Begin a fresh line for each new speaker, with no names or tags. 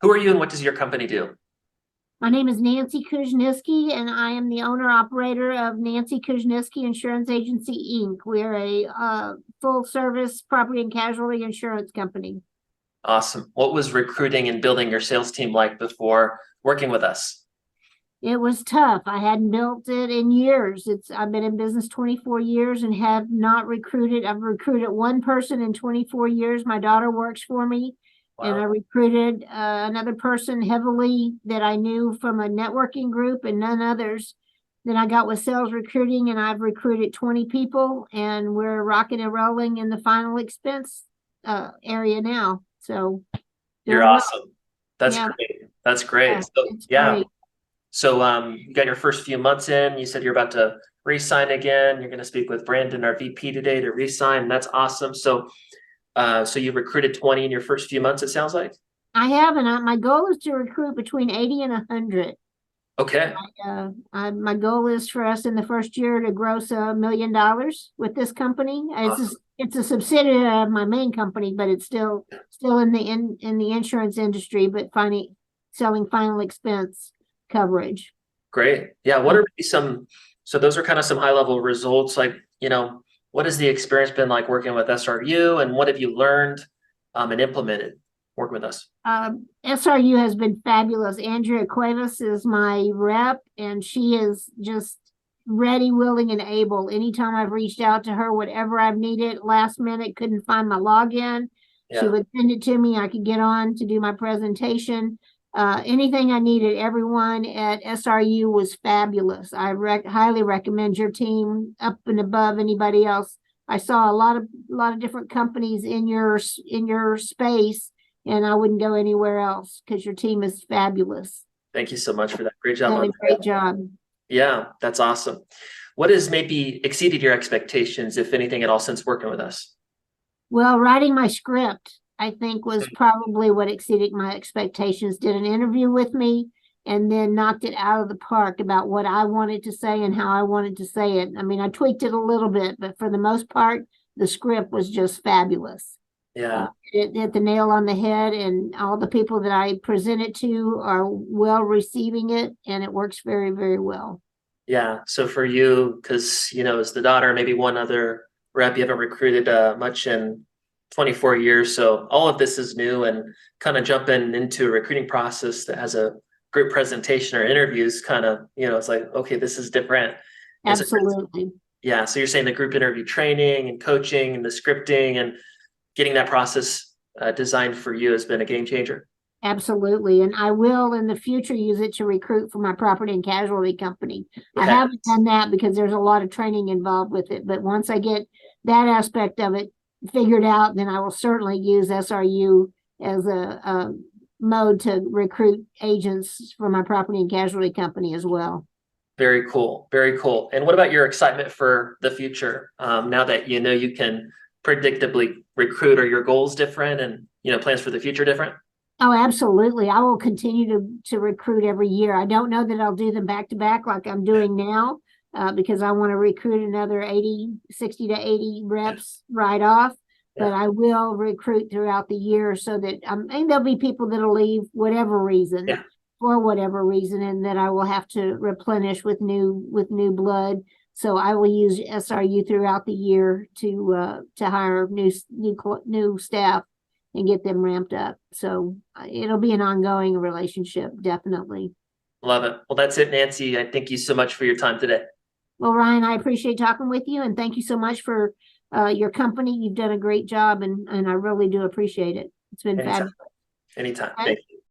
Who are you and what does your company do?
My name is Nancy Kuzniski, and I am the owner operator of Nancy Kuzniski Insurance Agency, Inc. We're a full service property and casualty insurance company.
Awesome. What was recruiting and building your sales team like before working with us?
It was tough. I hadn't built it in years. I've been in business 24 years and have not recruited. I've recruited one person in 24 years. My daughter works for me. And I
Wow.
recruited another person heavily that I knew from a networking group and none others. Then I got with sales recruiting and I've recruited 20 people and we're rocking and rolling in the final expense area now. So
You're
doing well.
awesome. That's
Yeah,
great. That's great. So
it's
yeah.
great.
So you got your first few months in. You said you're about to re-sign again. You're going to speak with Brandon, our VP, today to re-sign. That's awesome. So you recruited 20 in your first few months, it sounds like.
I have, and my goal is to recruit between 80 and 100.
Okay.
My goal is for us in the first year to gross $1 million with this company.
Awesome.
It's a subsidiary of my main company, but it's still in the insurance industry, but selling final expense coverage.
Great. Yeah. What are maybe so those are kind of some high level results. Like, what has the experience been like working with SRU and what have you learned and implemented working with us?
SRU has been fabulous. Andrea Cuevas is my rep, and she is just ready, willing, and able. Anytime I've reached out to her, whatever I've needed, last minute, couldn't find my login, she
Yeah.
would send it to me. I could get on to do my presentation. Anything I needed, everyone at SRU was fabulous. I highly recommend your team up and above anybody else. I saw a lot of different companies in your space, and I wouldn't go anywhere else because your team is fabulous.
Thank you so much for that. Great job
Done
on
a
that.
great job.
Yeah, that's awesome. What has maybe exceeded your expectations, if anything at all, since working with us?
Well, writing my script, I think, was probably what exceeded my expectations. Did an interview with me and then knocked it out of the park about what I wanted to say and how I wanted to say it. I mean, I tweaked it a little bit, but for the most part, the script was just fabulous.
Yeah.
It hit the nail on the head, and all the people that I present it to are well receiving it, and it works very, very well.
Yeah. So for you, because as the daughter, maybe one other rep, you haven't recruited much in 24 years. So all of this is new and kind of jumping into a recruiting process that has a group presentation or interviews kind of, it's like, okay, this is different. And so,
Absolutely.
yeah. So you're saying the group interview training and coaching and the scripting and getting that process designed for you has been a game changer.
Absolutely. And I will in the future use it to recruit for my property and casualty company. I
Okay.
haven't done that because there's a lot of training involved with it. But once I get that aspect of it figured out, then I will certainly use SRU as a mode to recruit agents for my property and casualty company as well.
Very cool. Very cool. And what about your excitement for the future? Now that you can predictably recruit, are your goals different and plans for the future different?
Oh, absolutely. I will continue to recruit every year. I don't know that I'll do them back to back like I'm doing now, because I want to recruit another 60 to 80 reps right off.
Yeah.
But I will recruit throughout the year so that and there'll be people that'll leave whatever reason,
Yeah.
for whatever reason, and that I will have to replenish with new blood. So I will use SRU throughout the year to hire new staff and get them ramped up. So it'll be an ongoing relationship, definitely.
Love it. Well, that's it, Nancy. I thank you so much for your time today.
Well, Ryan, I appreciate talking with you, and thank you so much for your company. You've done a great job, and I really do appreciate it. It's been
Anytime.
fabulous.
Anytime.
Okay?
Thank you.